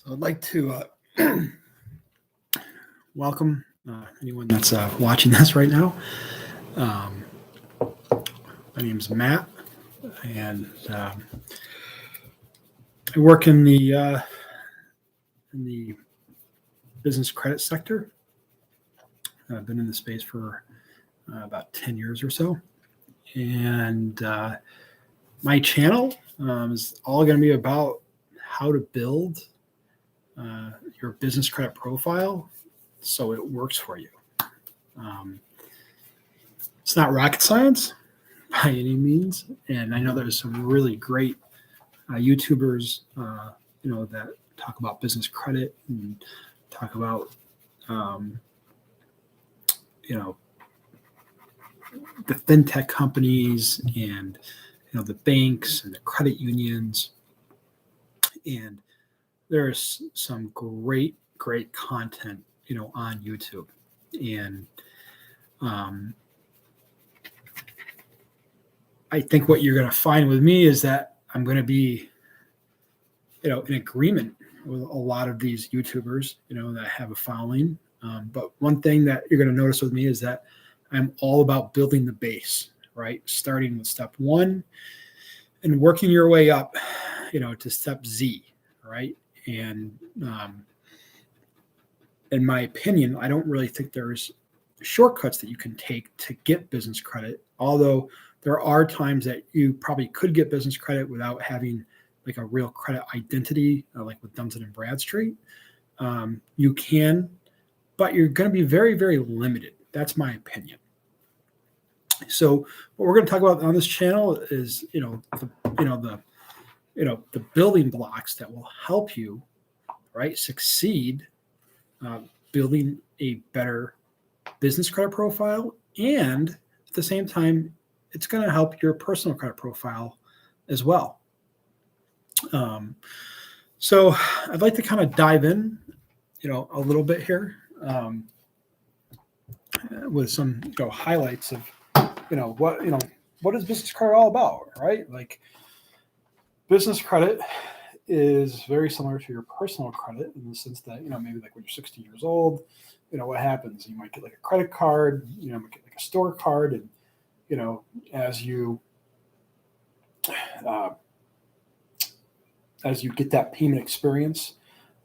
So I'd like to welcome anyone that's watching this right now. Um, my name is Matt, and I work in the business credit sector. I've been in the space for about 10 years or so, and my channel is all going to be about how to build your business credit profile so it works for you. It's not rocket science by any means, and I know there's some really great YouTubers, that talk about business credit and talk about, um, the fintech companies and the banks and the credit unions, and there's some great content on YouTube, and I think what you're going to find with me is that I'm going to be in agreement with a lot of these YouTubers that have a following, but one thing that you're going to notice with me is that I'm all about building the base, right? Starting with step one and working your way up to step Z, right? And in my opinion, I don't really think there's shortcuts that you can take to get business credit, although there are times that you probably could get business credit without having like a real credit identity, like with Duns and Bradstreet. You can, but you're going to be very, very limited. That's my opinion. So what we're going to talk about on this channel is, the building blocks that will help you, right, succeed building a better business credit profile, and at the same time, it's going to help your personal credit profile as well. So I'd like to kind of dive in, a little bit here with some highlights of what is business credit all about, right? Like, business credit is very similar to your personal credit in the sense that maybe like when you're 60 years old, what happens? You might get like a credit card, you might get like a store card, and as you get that payment experience,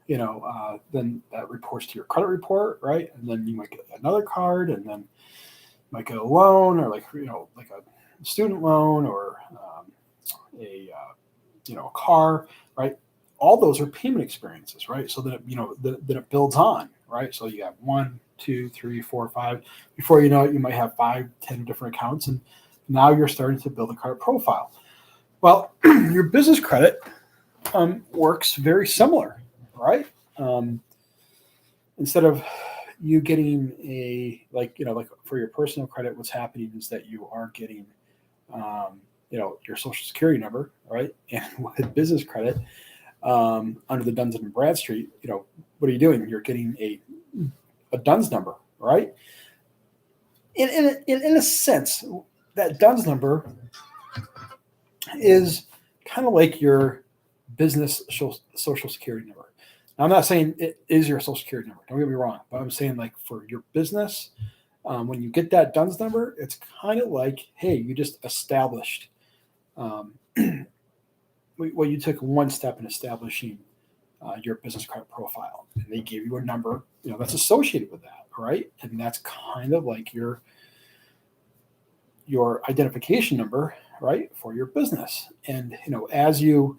then that reports to your credit report, right? And then you might get another card, and then you might get a loan, or like a student loan, or a car, right? All those are payment experiences, right? So that that it builds on, right? So you have 1, 2, 3, 4, 5. Before you know it, you might have 5, 10 different accounts, and now you're starting to build a credit profile. Well, your business credit works very similar, right? Instead of you getting like for your personal credit, what's happening is that you are getting your social security number, right? And with business credit, under the Duns and Bradstreet, what are you doing? You're getting a Duns number, right? In a sense, that Duns number is kind of like your business social security number. Now, I'm not saying it is your social security number. Don't get me wrong, but I'm saying like for your business, when you get that Duns number, it's kind of like, hey, you just established. Well, you took one step in establishing your business credit profile, and they gave you a number, that's associated with that, right? And that's kind of like your identification number, right, for your business. And as you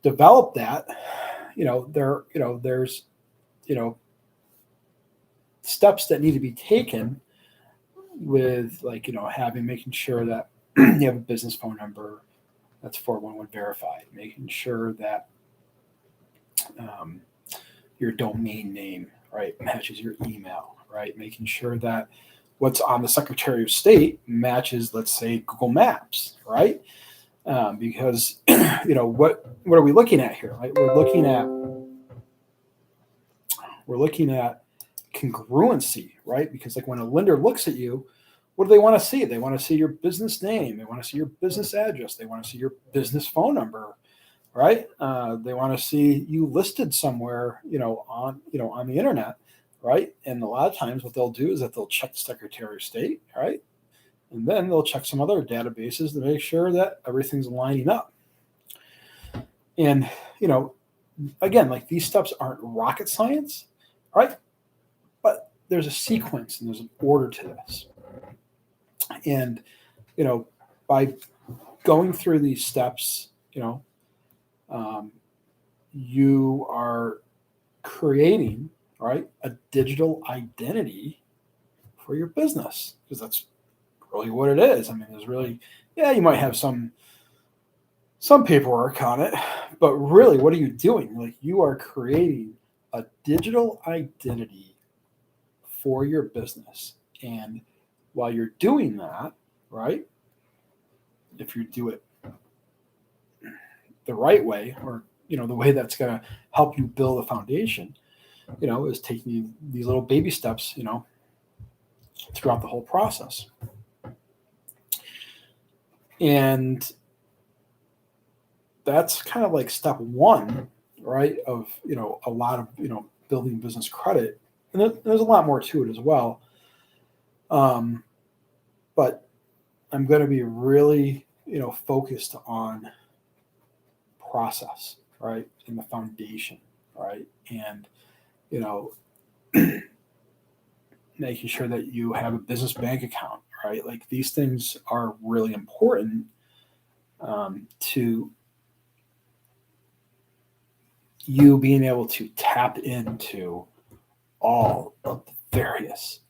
develop that, there's steps that need to be taken with making sure that you have a business phone number that's 411 verified, making sure that your domain name, right, matches your email, right, making sure that what's on the Secretary of State matches, let's say, Google Maps, right? Because what are we looking at here? Right? We're looking at congruency, right? Because like when a lender looks at you, what do they want to see? They want to see your business name. They want to see your business address. They want to see your business phone number. right? They want to see you listed somewhere, on the internet, right? And a lot of times, what they'll do is that they'll check the Secretary of State, right? And then they'll check some other databases to make sure that everything's lining up. And again, like these steps aren't rocket science, right? But there's a sequence and there's an order to this. And by going through these steps, um, you are creating, right, a digital identity for your business, because that's really what it is. I mean, there's really, yeah, you might have some paperwork on it, but really, what are you doing? Like, you are creating a digital identity for your business. And while you're doing that, right, if you do it the right way, or the way that's going to help you build a foundation, is taking these little baby steps, throughout the whole process. And that's kind of like step one, right, of a lot of building business credit. And there's a lot more to it as well. But I'm going to be really focused on process, right, and the foundation, right, and making sure that you have a business bank account, right? Like, these things are really important to you being able to tap into all of the various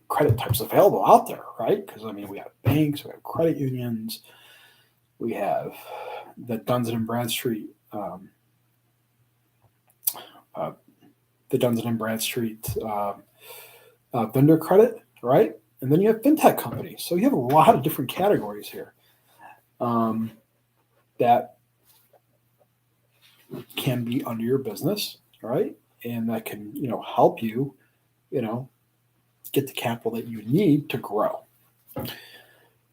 credit types available out there, right? Because, I mean, we have banks, we have credit unions, we have the Duns and Bradstreet, vendor credit, right? And then you have fintech companies. So you have a lot of different categories here that can be under your business, right? And that can, help you, get the capital that you need to grow.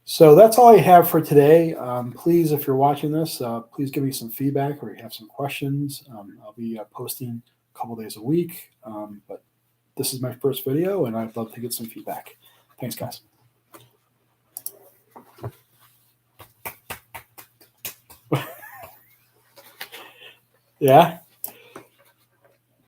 So that's all I have for today. Please, if you're watching this, please give me some feedback, or you have some questions. I'll be posting a couple days a week. But this is my first video, and I'd love to get some feedback. Thanks, guys. Yeah.